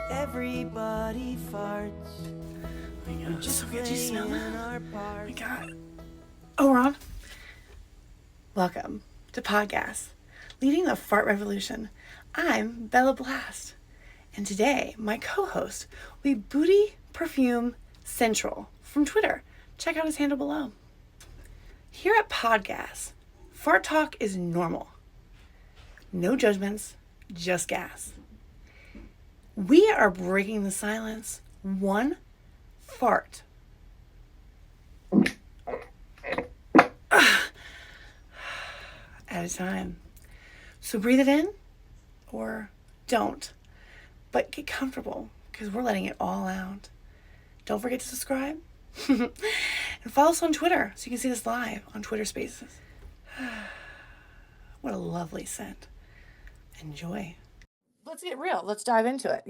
Everybody farts. Oh my God, so good. You smell that? Oh my God. Oh, we're on? Welcome to PodGAS, leading the fart revolution. I'm Bella Blast, and today my co-host will be Booty Perfume Central from Twitter. Check out his handle below. Here at PodGAS, fart talk is normal. No judgments, just gas. We are breaking the silence one fart at a time. So breathe it in or don't, but get comfortable because we're letting it all out. Don't forget to subscribe and follow us on Twitter so you can see this live on Twitter Spaces. What a lovely scent. Enjoy. Let's get real. Let's dive into it.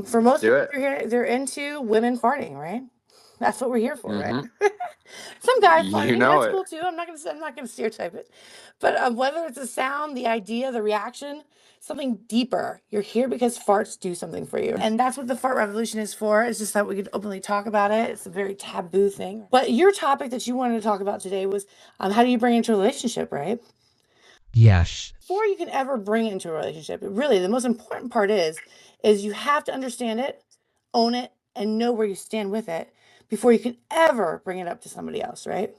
For most people here, they're into women farting, right? That's what we're here for, right? Some guys farting, that's cool too. I'm not gonna stereotype it, but whether it's the sound, the idea, the reaction, something deeper, you're here because farts do something for you, and that's what the fart revolution is for. It's just that we could openly talk about it. It's a very taboo thing. But your topic that you wanted to talk about today was how do you bring it into a relationship, right? Yes. Before you can ever bring it into a relationship, really the most important part is you have to understand it, own it, and know where you stand with it before you can ever bring it up to somebody else, right?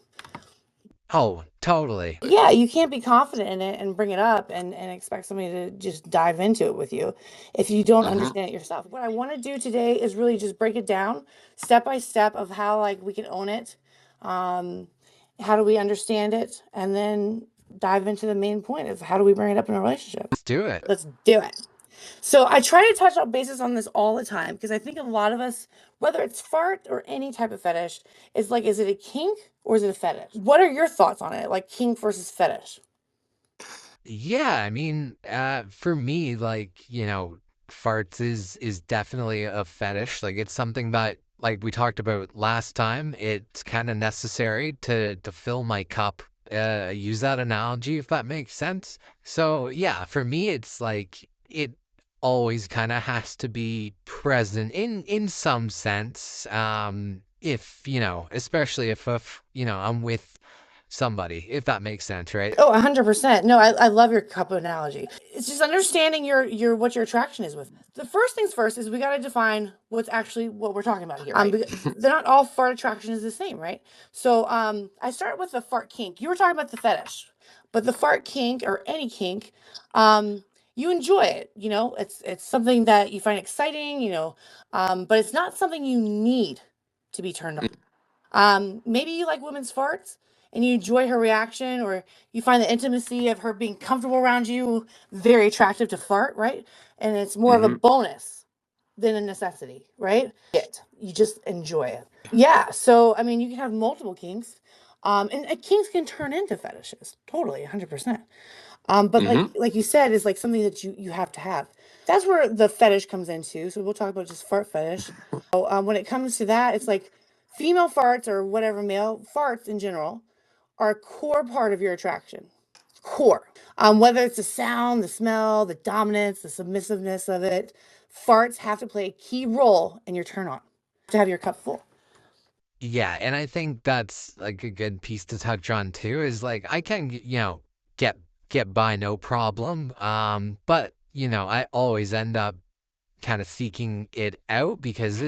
Oh, totally. Yeah, you can't be confident in it and bring it up and expect somebody to just dive into it with you if you don't understand it yourself. What I want to do today is really just break it down step by step of how we can own it, how do we understand it, and then dive into the main point of how do we bring it up in a relationship. Let's do it. Let's do it. So I try to touch on bases on this all the time because I think a lot of us, whether it's fart or any type of fetish, is it a kink or is it a fetish? What are your thoughts on it? Like kink versus fetish? Yeah, I mean, for me, farts is definitely a fetish. Like it's something that, like we talked about last time, it's kind of necessary to fill my cup. Use that analogy if that makes sense. So yeah, for me, it's like it always kind of has to be present in some sense. If especially if I'm with somebody, if that makes sense, right? Oh, 100%. No, I love your cup analogy. It's just understanding what your attraction is with. The first things first is we got to define what we're talking about here. Right? They're not all fart attraction is the same, right? So I start with the fart kink. You were talking about the fetish, but the fart kink or any kink, you enjoy it. It's something that you find exciting. But it's not something you need to be turned on. Maybe you like women's farts and you enjoy her reaction, or you find the intimacy of her being comfortable around you very attractive to fart, right? And it's more of a bonus than a necessity, right? You just enjoy it. Yeah. So I mean, you can have multiple kinks, and kinks can turn into fetishes. Totally, 100%. But like you said, is like something that you have to have. That's where the fetish comes into. So we'll talk about just fart fetish. So when it comes to that, it's like female farts or whatever male farts in general are a core part of your attraction. Core. Whether it's the sound, the smell, the dominance, the submissiveness of it, farts have to play a key role in your turn on to have your cup full. Yeah, and I think that's like a good piece to touch on too, is like I can, get by no problem. But I always end up kind of seeking it out because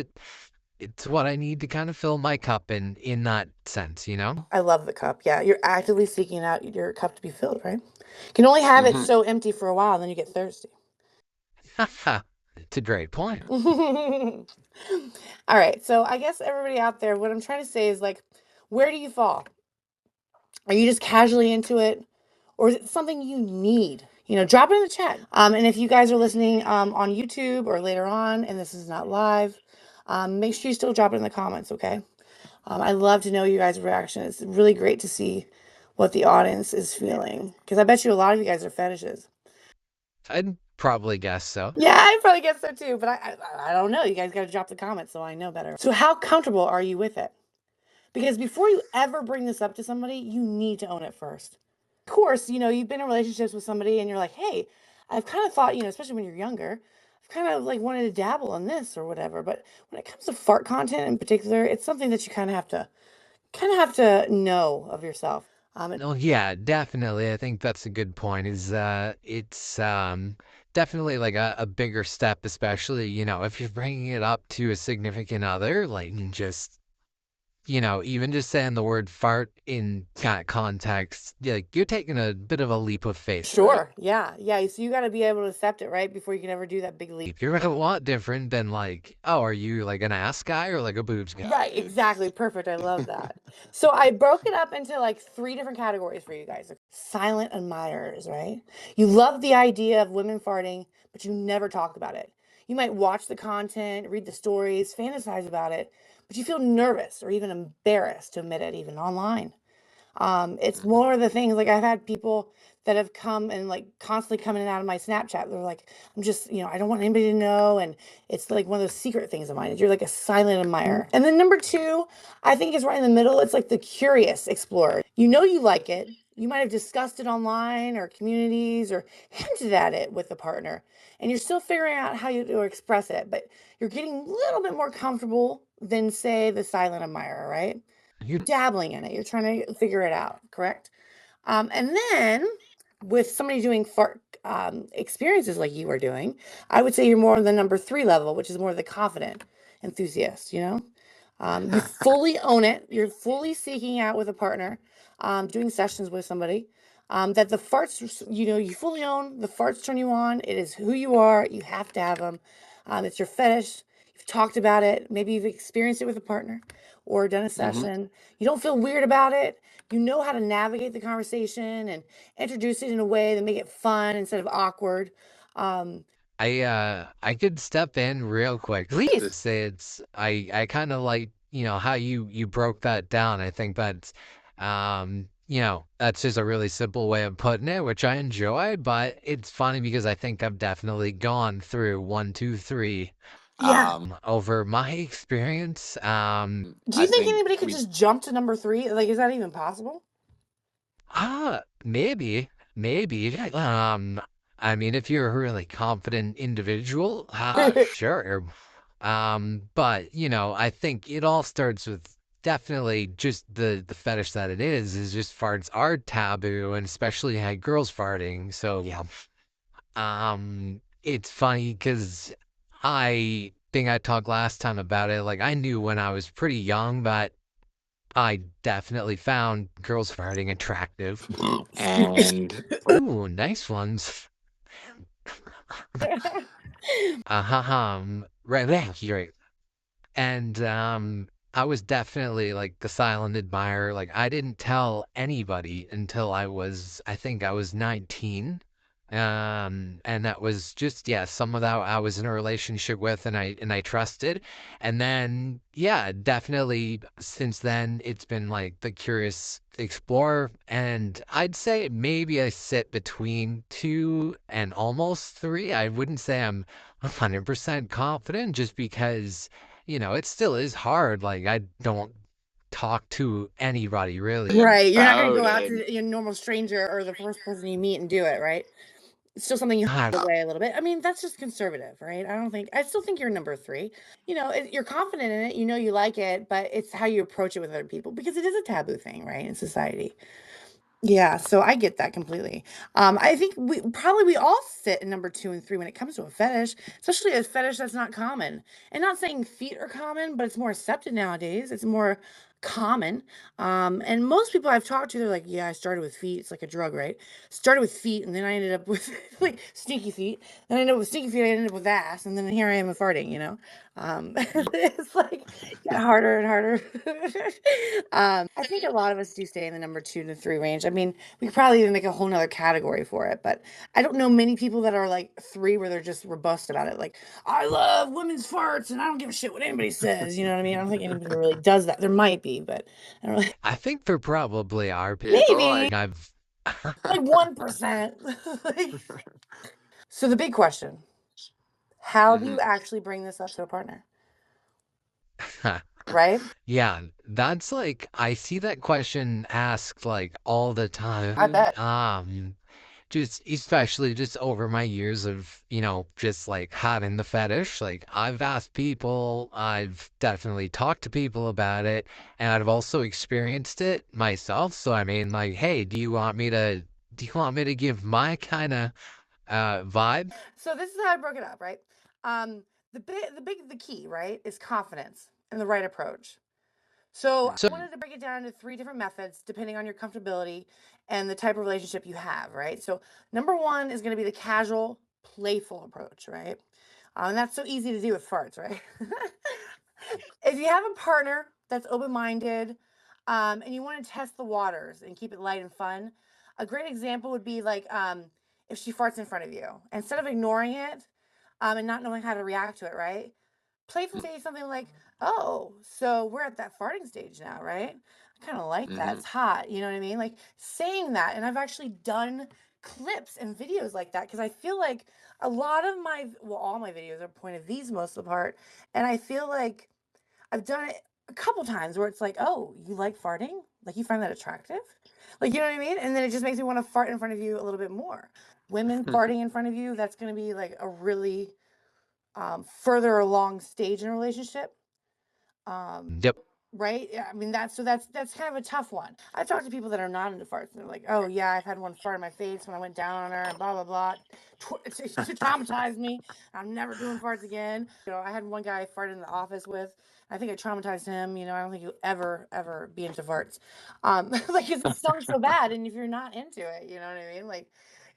it's what I need to kind of fill my cup in that sense, I love the cup. Yeah, you're actively seeking out your cup to be filled, right? You can only have it so empty for a while, and then you get thirsty. It's a great point. All right, so I guess everybody out there, what I'm trying to say is where do you fall? Are you just casually into it, or is it something you need? Drop it in the chat. And if you guys are listening on YouTube or later on, and this is not live, make sure you still drop it in the comments, okay? I love to know you guys' reaction. It's really great to see what the audience is feeling, because I bet you a lot of you guys are fetishes. I'd probably guess so. Yeah, I probably guess so too, but I don't know. You guys got to drop the comments so I know better. So how comfortable are you with it? Because before you ever bring this up to somebody, you need to own it first. Of course, you've been in relationships with somebody and you're like, hey, I've kind of thought, especially when you're younger, kind of like wanted to dabble in this or whatever. But when it comes to fart content in particular, it's something that you kind of have to know of yourself. Oh yeah, definitely. I think that's a good point. Is it's definitely like a bigger step, especially, if you're bringing it up to a significant other, like just, even just saying the word fart in kind of context, like you're taking a bit of a leap of faith, right? Sure. Yeah. Yeah. So you got to be able to accept it, right? Before you can ever do that big leap. You're a lot different than like, oh, are you like an ass guy or like a boobs guy? Right, exactly. Perfect. I love that. So I broke it up into like three different categories for you guys. Like, silent admirers, right? You love the idea of women farting, but you never talk about it. You might watch the content, read the stories, fantasize about it, but you feel nervous or even embarrassed to admit it, even online. It's Mhm. more of the things like I've had people that have come and like constantly coming in and out of my Snapchat. They're like, I'm just, I don't want anybody to know. And it's like one of those secret things of mine. You're like a silent admirer. And then number two, I think is right in the middle. It's like the curious explorer. You know you like it. You might have discussed it online or communities or hinted at it with a partner. And you're still figuring out how you to express it, but you're getting a little bit more comfortable than say the silent admirer, right? You Dabbling in it. You're trying to figure it out, correct? And then with somebody doing fart experiences like you are doing, I would say you're more on the number three level, which is more the confident enthusiast, you fully own it. You're fully seeking out with a partner, doing sessions with somebody. That the farts, you fully own the farts turn you on. It is who you are. You have to have them. It's your fetish. You've talked about it. Maybe you've experienced it with a partner or done a session. You don't feel weird about it. You know how to navigate the conversation and introduce it in a way that make it fun instead of awkward. Um, I could step in real quick. Please. To say I kind of like, how you broke that down. I think that's that's just a really simple way of putting it, which I enjoy, but it's funny because I think I've definitely gone through one, two, three Yeah. over my experience. Do you think anybody could just jump to number three? Like, is that even possible? Maybe. I mean, if you're a really confident individual, sure. But I think it all starts with definitely just the fetish that it is just farts are taboo, and especially had girls farting. So yeah, it's funny because I think I talked last time about it. Like I knew when I was pretty young that I definitely found girls farting attractive. And ooh, nice ones. Right there, right. And I was definitely like the silent admirer. Like I didn't tell anybody until I think I was 19. And that was just, yeah, someone that I was in a relationship with and I trusted. And then yeah, definitely since then it's been like the curious explorer. And I'd say maybe I sit between two and almost three. I wouldn't say I'm 100% confident just because it still is hard. Like, I don't talk to anybody really. Right. You're not going to go out to your normal stranger or the first person you meet and do it, right? It's still something you God, hide away a little bit. I mean, that's just conservative, right? I still think you're number three. You're confident in it. You know you like it, but it's how you approach it with other people because it is a taboo thing, right, in society. Yeah, so I get that completely. I think we all sit in number two and three when it comes to a fetish, especially a fetish that's not common. And not saying feet are common, but it's more accepted nowadays. It's more common. And most people I've talked to, they're like, "Yeah, I started with feet. It's like a drug, right? Started with feet, and then I ended up with like stinky feet. Then I ended up with stinky feet. I ended up with ass, and then here I am farting. It's like got harder and harder. I think a lot of us do stay in the number two to three range. I mean, we could probably even make a whole nother category for it, but I don't know many people that are like three where they're just robust about it. Like, I love women's farts and I don't give a shit what anybody says. You know what I mean? I don't think anybody really does that. There might be, but I don't really. I think there probably are people. Maybe I've like 1%. So the big question, how do you actually bring this up to a partner? Right? yeah, that's like I see that question asked like all the I time. bet. just especially just over my years of, just like having the fetish, like I've asked people, I've definitely talked to people about it, and I've also experienced it myself. So I mean, like, hey, do you want me to give my kind of vibe? So this is how I broke it up, right? Um, the key, right, is confidence and the right approach. So I So, wanted to break it down into three different methods depending on your comfortability and the type of relationship you have, right? So number one is going to be the casual, playful approach, right? And that's so easy to do with farts, right? If you have a partner that's open minded and you want to test the waters and keep it light and fun, a great example would be like if she farts in front of you, instead of ignoring it and not knowing how to react to it, right? Playfully say something like, "Oh, so we're at that farting stage now, right? I kind of like that. Mm-hmm. It's hot." You know what I mean? Like saying that. And I've actually done clips and videos like that because I feel like a lot of all my videos are point of views most of the part. And I feel like I've done it a couple times where it's like, "Oh, you like farting? Like you find that attractive?" Like, you know what I mean? And then it just makes me want to fart in front of you a little bit more. Women farting in front of you, that's going to be like a really further along stage in a relationship. Um, yep. right? Yeah, I mean that's kind of a tough one. I've talked to people that are not into farts, and they're like, "Oh yeah, I've had one fart in my face when I went down on her, and blah blah blah." It traumatized me. I'm never doing farts again. I had one guy I farted in the office with. I think I traumatized him. I don't think he'll ever be into farts. Like it stunk so bad, and if you're not into it, you know what I mean? Like,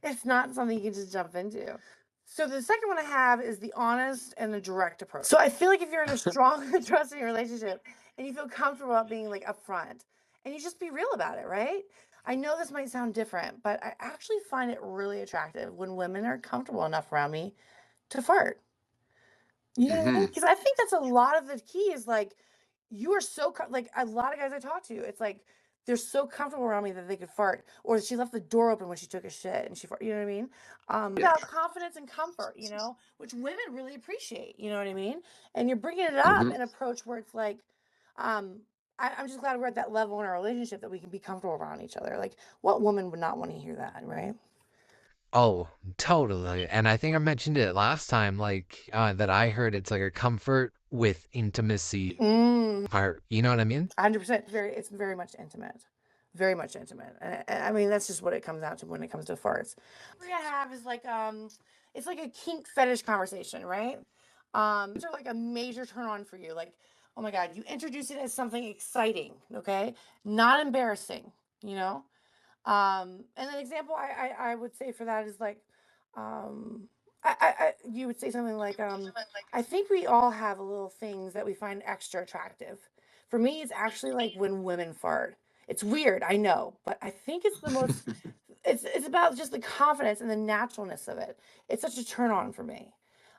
it's not something you can just jump into. So the second one I have is the honest and the direct approach. So I feel like if you're in a strong, trusting relationship and you feel comfortable about being like upfront and you just be real about it, right? I know this might sound different, but I actually find it really attractive when women are comfortable enough around me to fart. You know what I mean? Mm-hmm. Because I think that's a lot of the key is like you are so like a lot of guys I talk to, it's like they're so comfortable around me that they could fart, or she left the door open when she took a shit and she fart. You know what I mean? Yeah. About confidence and comfort, which women really appreciate. You know what I mean? And you're bringing it up Mm-hmm. an approach where it's like, um, I'm just glad we're at that level in our relationship that we can be comfortable around each other. Like, what woman would not want to hear that, right? Oh, totally. And I think I mentioned it last time, like that I heard it's like a comfort with intimacy Mm. part. You know what I mean? 100%. It's very much intimate. Very much intimate. And I mean, that's just what it comes out to when it comes to farts. What we're gonna have is like it's like a kink fetish conversation, right? These are like a major turn on for you. Like, oh my god, you introduce it as something exciting, okay? Not embarrassing, you know? And an example I would say for that is like, um, you would say something like, I think we all have a little things that we find extra attractive. For me, it's actually like when women fart. It's weird, I know, but I think it's the most. It's about just the confidence and the naturalness of it. It's such a turn on for me.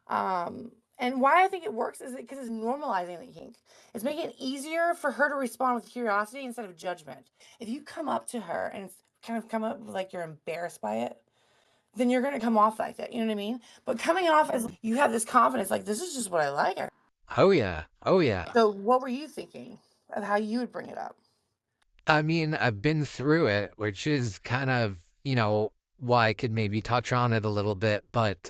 And why I think it works is because it's normalizing the kink. It's making it easier for her to respond with curiosity instead of judgment. If you come up to her and kind of come up like you're embarrassed by it, then you're going to come off like that. You know what I mean? But coming off as you have this confidence, like, this is just what I like. Oh yeah. Oh yeah. So, what were you thinking of how you would bring it up? I mean, I've been through it, which is kind of, why I could maybe touch on it a little bit. But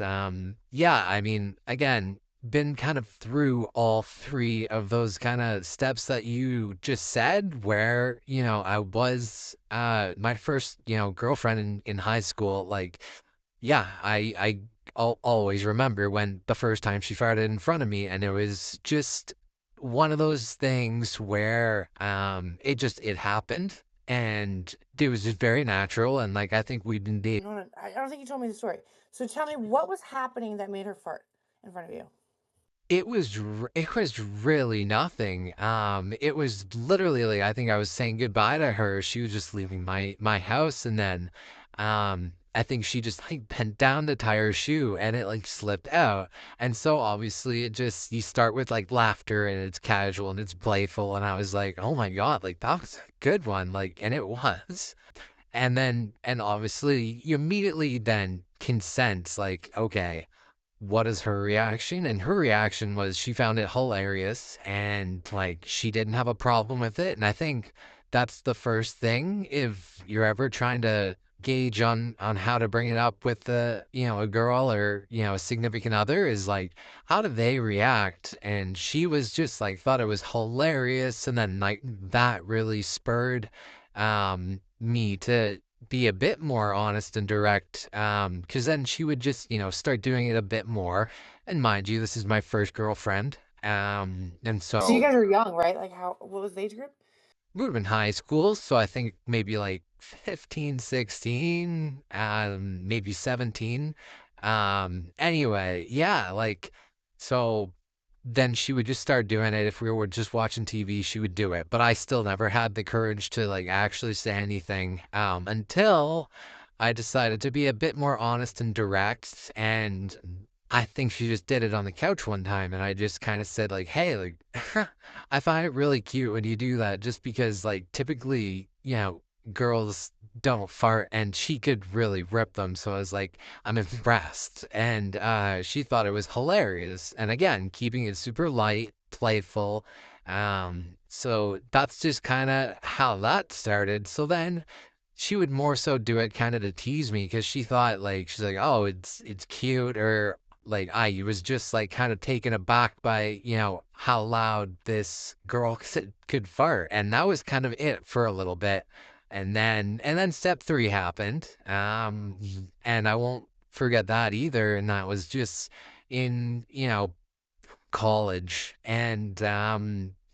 yeah, I mean, again, been kind of through all three of those kind of steps that you just said, where, I was my first, girlfriend in high school, like, yeah, I'll always remember when the first time she farted in front of me, and it was just one of those things where it happened, and it was just very natural, and like I think we've been dating. No, no, I don't think you told me the story. So, tell me what was happening that made her fart in front of you. It was really nothing. It was literally like I think I was saying goodbye to her. She was just leaving my house, and then I think she just like bent down to tie her shoe, and it like slipped out. And so obviously it just you start with like laughter, and it's casual and it's playful, and I was like, "Oh my God, like that was a good one." Like, and it was. And obviously you immediately then can sense like, okay, what is her reaction? And her reaction was she found it hilarious, and like she didn't have a problem with it. And I think that's the first thing if you're ever trying to gauge on how to bring it up with the, a girl or, a significant other is like, how do they react? And she was just like, thought it was hilarious. And then like that really spurred me to be a bit more honest and direct. Because then she would just, start doing it a bit more. And mind you, this is my first girlfriend. And So you so guys are young, right? Like how? What was the age group? we would have been high school, so I think maybe like 15, 16, maybe 17. Anyway, yeah, like, so then she would just start doing it. If we were just watching TV, she would do it. But I still never had the courage to like actually say anything, until I decided to be a bit more honest and direct. And I think she just did it on the couch one time, and I just kind of said like, "Hey, like, I find it really cute when you do that, just because like typically, girls don't fart, and she could really rip them." So I was like, I'm impressed. And she thought it was hilarious. And again, keeping it super light, playful. So that's just kind of how that started. So then she would more so do it kind of to tease me, because she thought like, she's like, oh, it's cute, or like I was just like kind of taken aback by, how loud this girl could fart. And that was kind of it for a little bit. And then step three happened. And I won't forget that either. And that was just in, college. And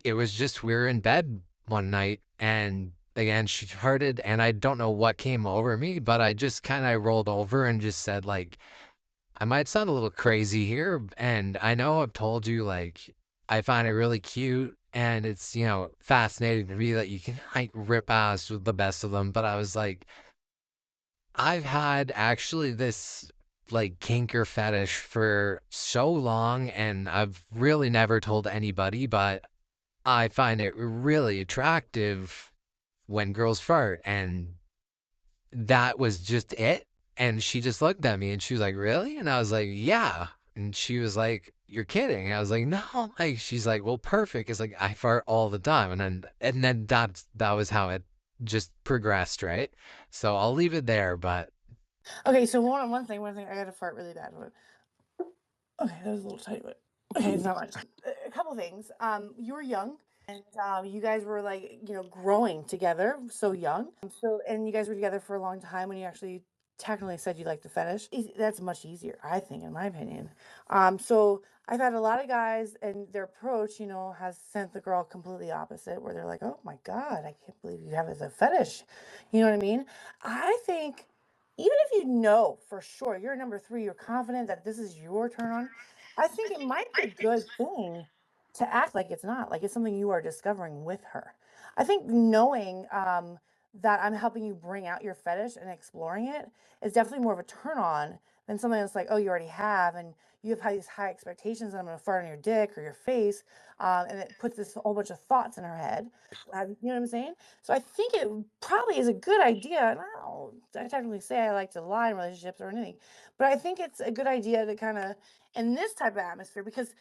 it was just, we were in bed one night, and again she farted, and I don't know what came over me, but I just kind of rolled over and just said like, I might sound a little crazy here, and I know I've told you like I find it really cute, and it's, fascinating to me that you can like rip ass with the best of them. But I was like, I've had actually this like kink or fetish for so long, and I've really never told anybody, but I find it really attractive when girls fart. And that was just it. And she just looked at me and she was like, "Really?" And I was like, "Yeah." And she was like, "You're kidding." I was like, "No." Like, she's like, "Well, perfect." It's like, I fart all the time. And then that was how it just progressed, right? So I'll leave it there, but Okay, so one thing, I got to fart really bad. Okay, that was a little tiny bit. Okay, it's not much. A couple things. You were young, and you guys were like, growing together, so young. So, and you guys were together for a long time when you actually technically said you liked the fetish. That's much easier, I think, in my opinion. So I've had a lot of guys, and their approach, has sent the girl completely opposite, where they're like, "Oh my God, I can't believe you have a fetish." You know what I mean? I think even if you know for sure you're number three, you're confident that this is your turn on, I think it might be a good thing to act like it's not, like it's something you are discovering with her. I think knowing that I'm helping you bring out your fetish and exploring it is definitely more of a turn on than something that's like, oh, you already have, and you have these high expectations that I'm going to fart on your dick or your face, and it puts this whole bunch of thoughts in her head. You know what I'm saying? So I think it probably is a good idea. And I technically say I like to lie in relationships or anything, but I think it's a good idea to kind of, in this type of atmosphere, because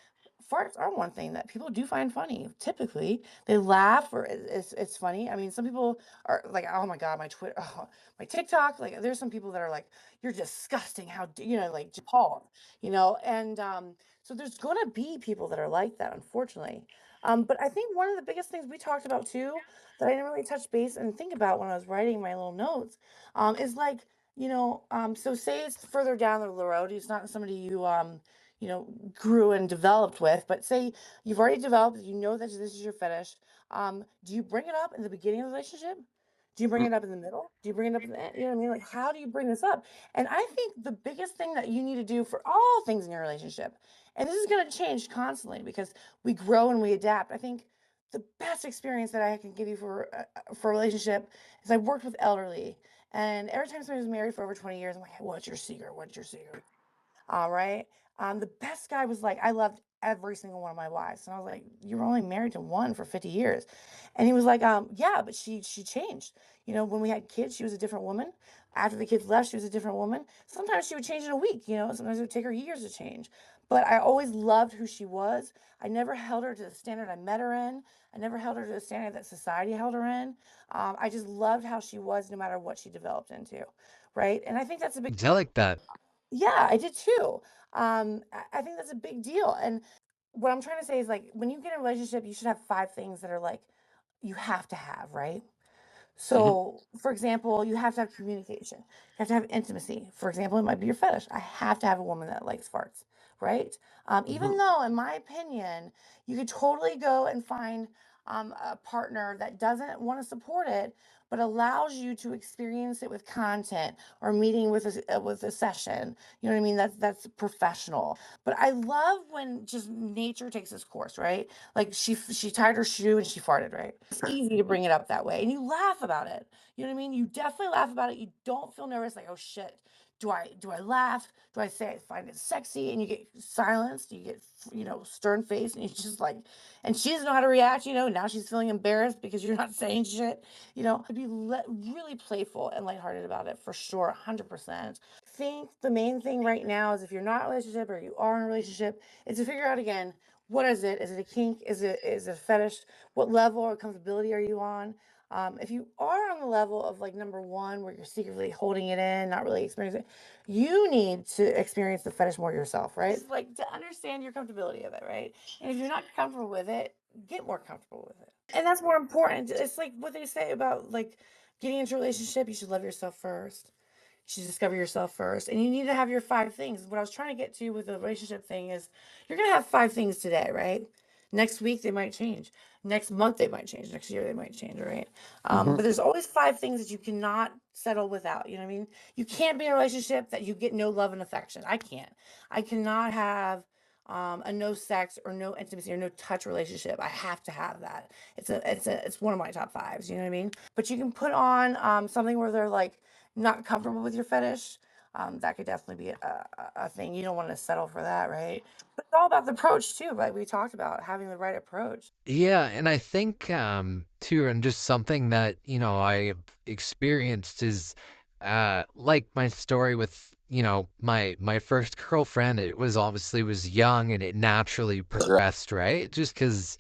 farts are one thing that people do find funny. Typically, they laugh or it's funny. I mean, some people are like, oh my God, my Twitter, oh, my TikTok. Like, there's some people that are like, you're disgusting. How like Paul, and so there's gonna be people that are like that, unfortunately. But I think one of the biggest things we talked about too, that I didn't really touch base and think about when I was writing my little notes, is like, so say it's further down the road, it's not somebody grew and developed with, but say you've already developed, you know that this is your fetish. Do you bring it up in the beginning of the relationship? Do you bring it up in the middle? Do you bring it up in the end? You know what I mean? Like, how do you bring this up? And I think the biggest thing that you need to do for all things in your relationship, and this is going to change constantly because we grow and we adapt. I think the best experience that I can give you for a relationship is I've worked with elderly, and every time somebody was married for over 20 years, I'm like, hey, what's your secret? What's your secret? All right. The best guy was like, I loved every single one of my wives. And I was like, you were only married to one for 50 years. And he was like, yeah, but she changed. When we had kids, she was a different woman. After the kids left, she was a different woman. Sometimes she would change in a week, sometimes it would take her years to change. But I always loved who she was. I never held her to the standard I met her in. I never held her to the standard that society held her in. I just loved how she was no matter what she developed into. right? And I think that's a big, I like that. yeah, I did too. I think that's a big deal. And what I'm trying to say is like when you get in a relationship, you should have 5 things that are like you have to have, right? Hmm. So, for example, you have to have communication. You have to have intimacy. For example, it might be your fetish. I have to have a woman that likes farts, right? Hmm. Even though, in my opinion, you could totally go and find a partner that doesn't want to support it, but allows you to experience it with content or meeting with a session. You know what I mean? That's professional. But I love when just nature takes its course, right? Like she tied her shoe and she farted, right? It's easy to bring it up that way, and you laugh about it. You know what I mean? You definitely laugh about it. You don't feel nervous, like, oh shit. Do I laugh? Do I say I find it sexy? And you get silenced. You get stern face, and you just like, and she doesn't know how to react. Now she's feeling embarrassed because you're not saying shit. To be really playful and lighthearted about it for sure, 100%. I think the main thing right now is if you're not in a relationship or you are in a relationship, is to figure out again what is it? Is it a kink? Is it a fetish? What level or comfortability are you on? If you are on the level of like number one, where you're secretly holding it in, not really experiencing it, you need to experience the fetish more yourself, right? It's like to understand your comfortability of it, right? And if you're not comfortable with it, get more comfortable with it. And that's more important. It's like what they say about like getting into a relationship, you should love yourself first. You should discover yourself first. And you need to have your 5 things. What I was trying to get to with the relationship thing is you're going to have 5 things today, right? Next week, they might change. Next month, they might change. Next year, they might change, right? Hmm. But there's always 5 things that you cannot settle without. You know what I mean? You can't be in a relationship that you get no love and affection. I can't. I cannot have a no sex or no intimacy or no touch relationship. I have to have that. It's one of my top fives. You know what I mean? But you can put on something where they're like not comfortable with your fetish. That could definitely be a thing. You don't want to settle for that, right? But it's all about the approach too, like we talked about, having the right approach. Yeah, and I think too, and just something that, I experienced is like my story with, my first girlfriend. It was young and it naturally progressed, right? Just because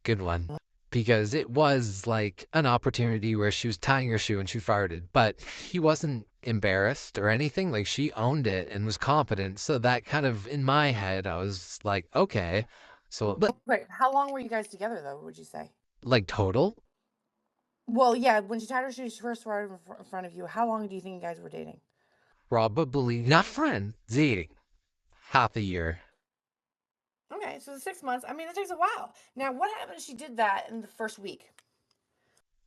good one. Because it was like an opportunity where she was tying her shoe and she farted, but she wasn't embarrassed or anything. Like she owned it and was competent. So that kind of in my head, I was like, okay. So, but Right. How long were you guys together though, would you say? like total, Well, yeah, when she tied her shoes, she first started in front of you. How long do you think you guys were dating? probably not friends, dating half a year. Okay, so the 6 months. I mean, it takes a while. Now, what happened if she did that in the first week?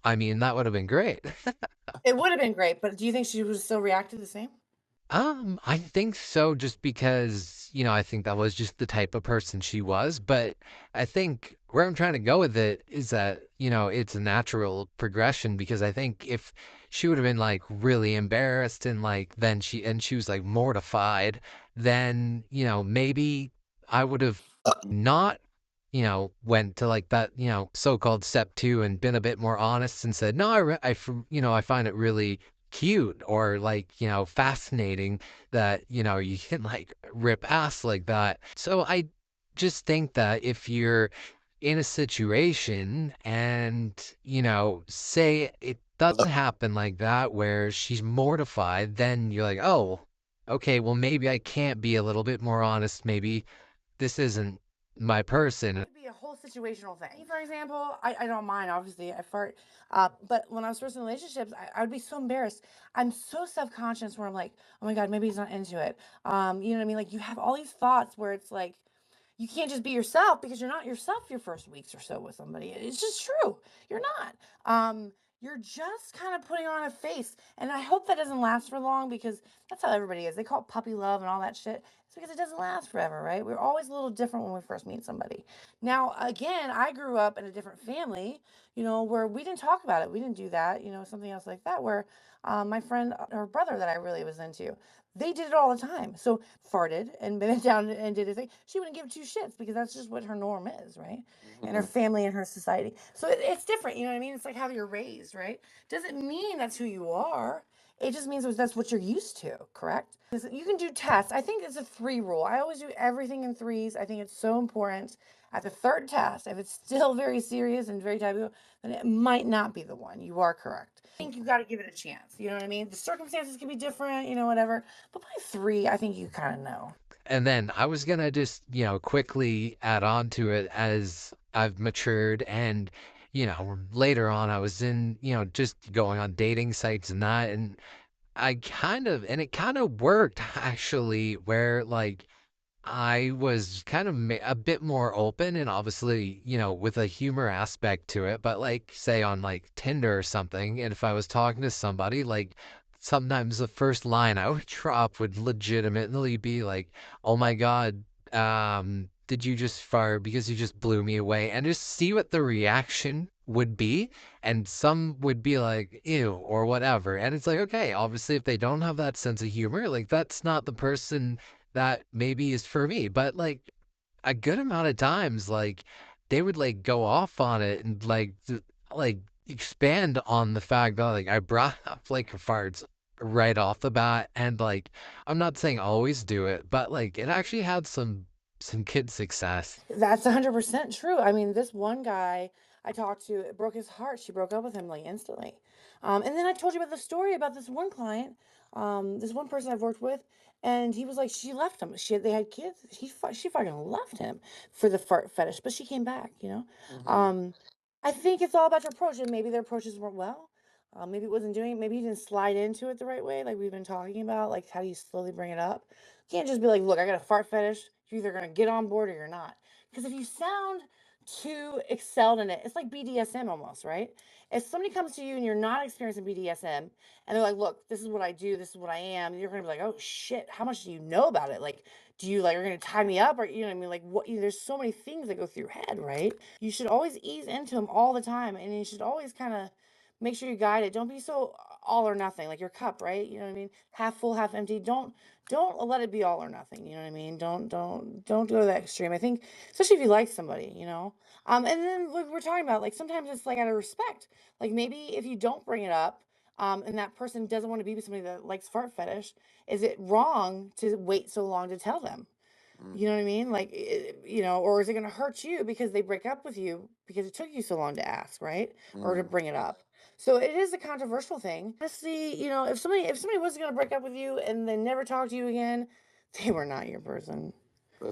I mean, that would have been great. It would have been great, but do you think she would still reacted the same? I think so, just because, I think that was just the type of person she was. But I think where I'm trying to go with it is that, it's a natural progression because I think if she would have been like really embarrassed and like then she was like mortified, then, maybe I would have not, went to like that, so-called step two and been a bit more honest and said, no, I find it really cute or like fascinating that you can like rip ass like that. So I just think that if you're in a situation and say it doesn't happen like that where she's mortified, then you're like, oh, okay, well maybe I can't be a little bit more honest. Maybe this isn't my person. Be a whole situational thing. For example, I don't mind, obviously, I fart. But when I was first in relationships, I would be so embarrassed. I'm so self conscious where I'm like, oh my God, maybe he's not into it. You know what I mean? Like, you have all these thoughts where it's like, you can't just be yourself because you're not yourself your first weeks or so with somebody. It's just true. You're not. You're just kind of putting on a face. And I hope that doesn't last for long because that's how everybody is. They call it puppy love and all that shit. It's because it doesn't last forever, right? We're always a little different when we first meet somebody. Now, again, I grew up in a different family, where we didn't talk about it. We didn't do that, something else like that, where my friend, her brother that I really was into, they did it all the time. So farted and bent down and did a thing. She wouldn't give 2 shits because that's just what her norm is, right? And her family and her society. So it's different, you know what I mean? It's like how you're raised, right? Doesn't mean that's who you are. It just means that's what you're used to, correct? You can do tests. I think it's a 3 rule. I always do everything in threes. I think it's so important. At the third test, if it's still very serious and very taboo, then it might not be the one. You are correct. I think you got to give it a chance. You know what I mean? The circumstances can be different, whatever. But by 3, I think you kind of know. And then I was gonna just, quickly add on to it as I've matured and, later on I was in, just going on dating sites and that, and it kind of worked actually, where like I was kind of a bit more open and obviously, with a humor aspect to it. But like, say on like Tinder or something, and if I was talking to somebody, like sometimes the first line I would drop would legitimately be like, "Oh my God, did you just fart because you just blew me away?" And just see what the reaction would be. And some would be like, "Ew," or whatever. And it's like, okay, obviously, if they don't have that sense of humor, like that's not the person that maybe is for me. But like a good amount of times, like they would like go off on it and like expand on the fact that like I brought up like farts right off the bat, and like I'm not saying always do it, but like it actually had some good success. That's 100% true. I mean, this one guy I talked to, it broke his heart. She broke up with him like instantly. And then I told you about the story about this one client, this one person I've worked with, and he was like, she left him. They had kids. She fucking left him for the fart fetish, but she came back. I think it's all about your approach, and maybe their approaches weren't well. Maybe it wasn't doing. Maybe you didn't slide into it the right way, like we've been talking about. Like, how do you slowly bring it up? You can't just be like, "Look, I got a fart fetish. You're either gonna get on board or you're not." Because if you sound too excelled in it, it's like BDSM almost, right? If somebody comes to you and you're not experiencing BDSM, and they're like, "Look, this is what I do. This is what I am," you're gonna be like, "Oh shit, how much do you know about it? Like, do you like are gonna tie me up or you know what I mean? Like, what? There's so many things that go through your head, right? You should always ease into them all the time, and you should always kind of make sure you guide it. Don't be so all or nothing, like your cup, right? You know what I mean? Half full, half empty. Don't let it be all or nothing. You know what I mean? Don't go to that extreme. I think, especially if you like somebody. And then like we're talking about, like sometimes it's like out of respect. Like maybe if you don't bring it up, and that person doesn't want to be with somebody that likes fart fetish, is it wrong to wait so long to tell them? You know what I mean? Like, or is it going to hurt you because they break up with you because it took you so long to ask, right? Or to bring it up. So it is a controversial thing. Honestly, if somebody was going to break up with you and then never talk to you again, they were not your person.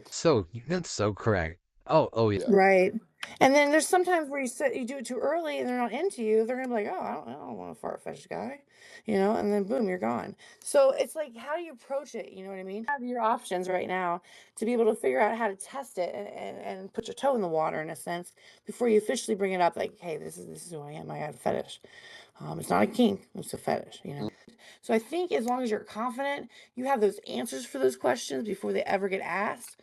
So that's so correct. Oh yeah. Right. And then there's sometimes where you do it too early and they're not into you. They're gonna be like, oh, I don't want a fart fetish guy. And then boom, you're gone. So it's like, how do you approach it? You know what I mean? Have your options right now to be able to figure out how to test it and put your toe in the water in a sense before you officially bring it up. Like, hey, this is who I am. I got a fetish. It's not a kink. It's a fetish. So I think as long as you're confident, you have those answers for those questions before they ever get asked.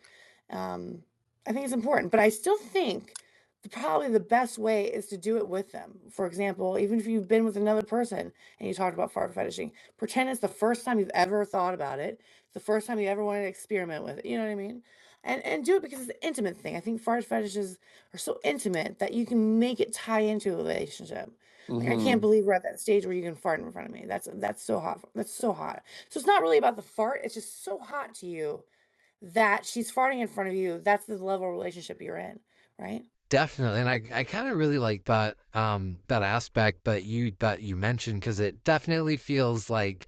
Um, I think it's important, but I still think probably the best way is to do it with them. For example, even if you've been with another person and you talked about fart fetishing, pretend it's the first time you've ever thought about it. It's the first time you ever wanted to experiment with it. You know what I mean? And do it because it's an intimate thing. I think fart fetishes are so intimate that you can make it tie into a relationship. Like I can't believe we're at that stage where you can fart in front of me. That's so hot. That's so hot. So it's not really about the fart. It's just so hot to you that she's farting in front of you. That's the level of relationship you're in, right? Definitely, and I kind of really like that aspect that you mentioned, because it definitely feels like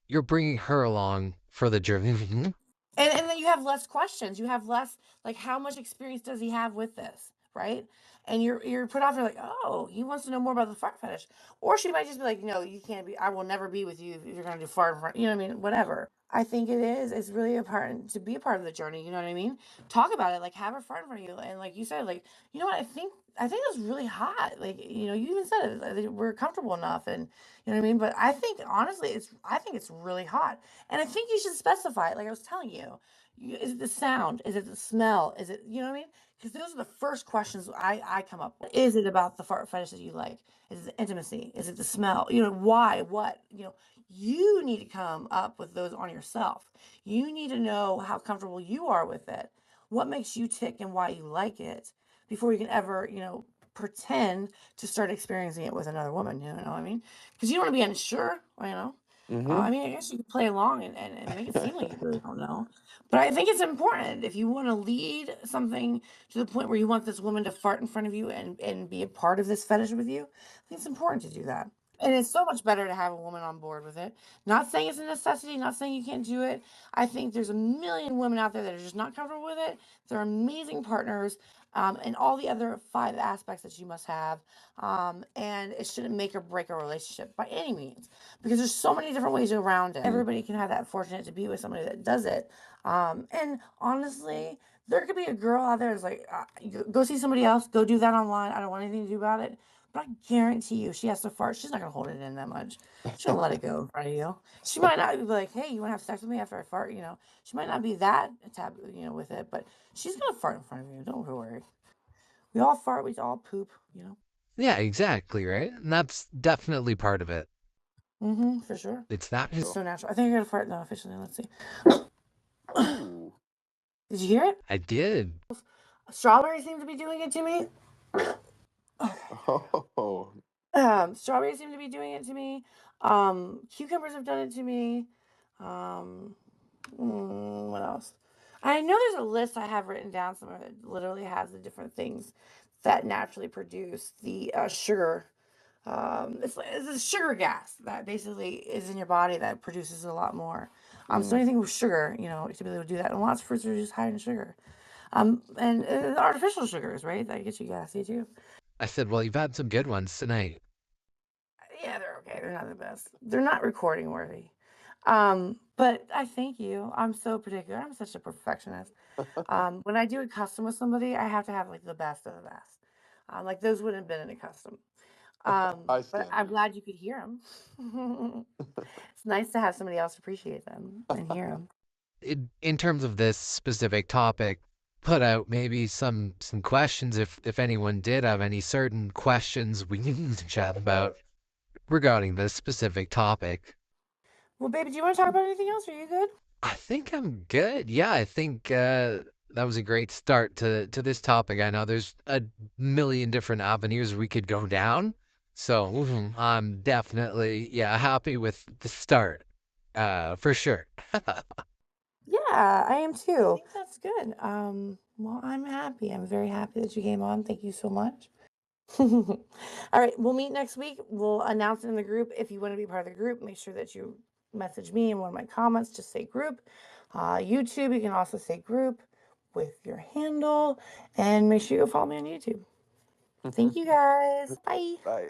you're bringing her along for the journey. And then you have less questions. You have less like how much experience does he have with this, right? And you're put off. You're like, oh, he wants to know more about the fart fetish, or she might just be like, no, you can't be. I will never be with you if you're going to do fart in front. You know what I mean? Whatever. I think it is. It's really important to be a part of the journey. You know what I mean? Talk about it. Like have her fart in front of you, and like you said, like you know what? I think it's really hot. Like you even said it. Like, we're comfortable enough, and you know what I mean. But I think honestly, I think it's really hot. And I think you should specify it, like I was telling you. Is it the sound? Is it the smell? Is it, you know what I mean? Because those are the first questions I come up with. Is it about the fart fetish that you like? Is it the intimacy? Is it the smell? Why? What? You need to come up with those on yourself. You need to know how comfortable you are with it. What makes you tick and why you like it before you can ever, pretend to start experiencing it with another woman. You know what I mean? Because you don't want to be unsure, I Mm-hmm. mean, I guess you could play along and make it seem like you really don't know. But I think it's important if you want to lead something to the point where you want this woman to fart in front of you and be a part of this fetish with you. I think it's important to do that. And it's so much better to have a woman on board with it. Not saying it's a necessity, not saying you can't do it. I think there's a million women out there that are just not comfortable with it. They're amazing partners, and all the other 5 aspects that you must have. And it shouldn't make or break a relationship by any means, because there's so many different ways around it. Everybody can have that fortunate to be with somebody that does it. And honestly, there could be a girl out there that's like, go see somebody else, go do that online. I don't want anything to do about it. But I guarantee you, she has to fart. She's not gonna hold it in that much. She's gonna let it go in front of you. She might not be like, "Hey, you wanna have sex with me after I fart?" You know, she might not be that taboo, with it, but she's gonna fart in front of you. Don't worry. We all fart. We all poop. Yeah, exactly, right? And that's definitely part of it. For sure. It's that It's just so natural. I think I got to fart now officially. Let's see. Ooh. Did you hear it? I did. Strawberries seem to be doing it to me. Oh. Strawberries seem to be doing it to me. Cucumbers have done it to me. What else? I know there's a list I have written down somewhere that literally has the different things that naturally produce the sugar. It's a sugar gas that basically is in your body that produces a lot more. So anything with sugar, typically would do that. And lots of fruits are just high in sugar. And artificial sugars, right? That gets you gassy too. I said, well, you've had some good ones tonight. Yeah, they're okay. They're not the best. They're not recording worthy. But I thank you. I'm so particular. I'm such a perfectionist. When I do a custom with somebody, I have to have like the best of the best. Like those wouldn't have been in a custom. High But I'm standards. glad you could hear them. It's nice to have somebody else appreciate them and hear them. In terms of this specific topic, put out maybe some questions if anyone did have any certain questions we need to chat about regarding this specific topic. Well, baby, do you want to talk about anything else? Are you good? I think I'm good. Yeah, I think that was a great start to this topic. I know there's a million different avenues we could go down. So I'm definitely, yeah, happy with the start. For sure. Yeah, I am too. I think that's good. Well, I'm happy. I'm very happy that you came on. Thank you so much. All right, we'll meet next week. We'll announce it in the group. If you want to be part of the group, make sure that you message me in one of my comments. Just say group. YouTube, you can also say group with your handle. And make sure you go follow me on YouTube. Thank you guys. Bye. Bye.